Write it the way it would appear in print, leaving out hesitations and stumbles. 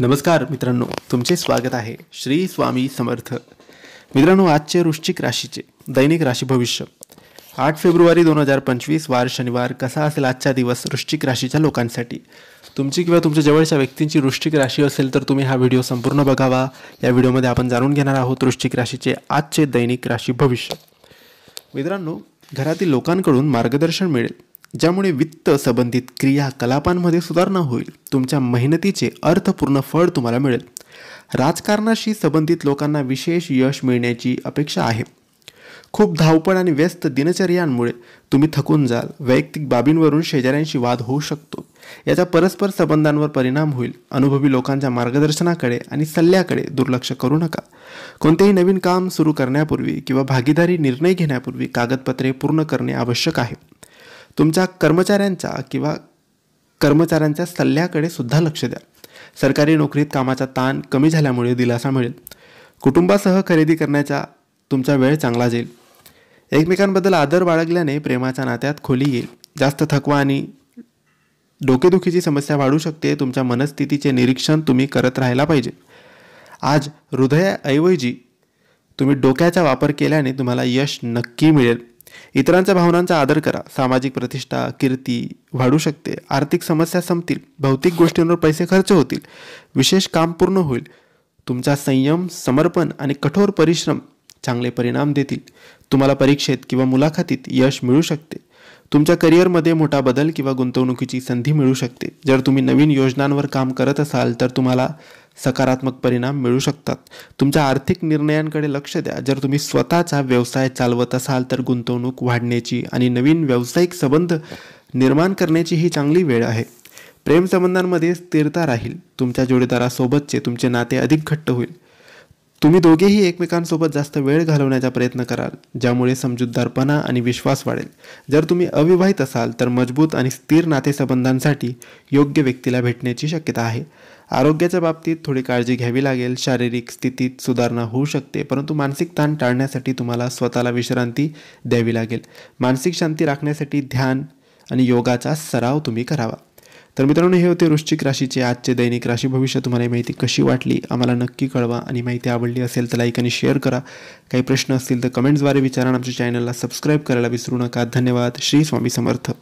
नमस्कार मित्रांनो, तुमचे स्वागत आहे श्री स्वामी समर्थ. मित्रांनो, आजचे वृश्चिक राशीचे दैनिक राशी भविष्य 8 फेब्रुवारी 2025 वार शनिवार कसा असेल आजचा दिवस वृश्चिक राशीच्या लोकांसाठी. तुमची किंवा तुमच्या जवळच्या व्यक्तींची वृश्चिक राशी असेल तर तुम्ही हा व्हिडिओ संपूर्ण बघावा. या व्हिडिओमध्ये आपण जाणून घेणार आहोत वृश्चिक राशीचे आजचे दैनिक राशी भविष्य. मित्रांनो, घरातील लोकांकडून मार्गदर्शन मिळेल, ज्यामुळे वित्त संबंधित क्रियाकलापांमध्ये सुधारणा होईल. तुमच्या मेहनतीचे अर्थपूर्ण फळ तुम्हाला मिळेल. राजकारणाशी संबंधित लोकांना विशेष यश मिळण्याची अपेक्षा आहे. खूप धावपळ आणि व्यस्त दिनचर्यांमुळे तुम्ही थकून जाल. वैयक्तिक बाबींवरून शेजाऱ्यांशी वाद होऊ शकतो. याचा परस्पर संबंधांवर परिणाम होईल. अनुभवी लोकांच्या मार्गदर्शनाकडे आणि सल्ल्याकडे दुर्लक्ष करू नका. कोणतेही नवीन काम सुरू करण्यापूर्वी किंवा भागीदारी निर्णय घेण्यापूर्वी कागदपत्रे पूर्ण करणे आवश्यक आहे. तुमच्या कर्मचाऱ्यांच्या सल्ल्याकडे सुद्धा लक्ष द्या. सरकारी नोकरीत कामाचा ताण कमी झाल्यामुळे दिलासा मिळेल. कुटुंबासह खरेदी करण्याचा तुमचा वेळ चांगला जाईल. एकमेकांबद्दल आदर बाळगल्याने प्रेमाच्या नात्यात खोली येईल. जास्त थकवा आणि डोकेदुखीची समस्या वाढू शकते. तुमच्या मनस्थितीचे निरीक्षण तुम्ही करत राहायला पाहिजे. आज हृदयाऐवजी तुम्ही डोक्याचा वापर केल्याने तुम्हाला यश नक्की मिळेल. इतरांच्या भावनांचा आदर करा. सामाजिक प्रतिष्ठा कीर्ती वाढू शकते. आर्थिक समस्या संपतील. भौतिक गोष्टींवर पैसे खर्च होतील. विशेष काम पूर्ण होईल. तुमचा संयम, समर्पण आणि कठोर परिश्रम चांगले परिणाम देतील. तुम्हाला परीक्षेत किंवा मुलाखतीत यश मिळू शकते. तुमच्या करिअरमध्ये मोठा बदल किंवा गुंतवणुकीची संधी मिळू शकते. जर तुम्ही नवीन योजनांवर काम करत असाल तर तुम्हाला सकारात्मक परिणाम मिळू शकतात. तुमच्या आर्थिक निर्णयांकडे लक्ष द्या. जर तुम्ही स्वतःचा व्यवसाय चालवत असाल तर गुंतवणूक वाढण्याची आणि नवीन व्यावसायिक संबंध निर्माण करण्याची ही चांगली वेळ आहे. प्रेमसंबंधांमध्ये स्थिरता राहील. तुमच्या जोडीदारासोबतचे तुमचे नाते अधिक घट्ट होईल. तुम्ही दोघेही एकमेकांसोबत जास्त वेळ घालवण्याचा प्रयत्न कराल, ज्यामुळे समजूतदारपणा आणि विश्वास वाढेल. जर तुम्ही अविवाहित असाल तर मजबूत आणि स्थिर नातेसंबंधांसाठी योग्य व्यक्तीला भेटण्याची शक्यता आहे. आरोग्याच्या बाबतीत थोडी काळजी घ्यावी लागेल. शारीरिक स्थितीत सुधारणा होऊ शकते, परंतु मानसिक ताण टाळण्यासाठी तुम्हाला स्वतःला विश्रांती द्यावी लागेल. मानसिक शांती राखण्यासाठी ध्यान आणि योगाचा सराव तुम्ही करावा. तर मित्रांनो, हे होते वृश्चिक राशीचे आजचे दैनिक राशी भविष्य. तुम्हाला ही माहिती कशी वाटली आम्हाला नक्की कळवा आणि माहिती आवडली असेल तर लाईक आणि शेअर करा. काही प्रश्न असतील तर कमेंट्सद्वारे विचारा. आमच्या चॅनलला सबस्क्राईब करायला विसरू नका. धन्यवाद. श्री स्वामी समर्थ.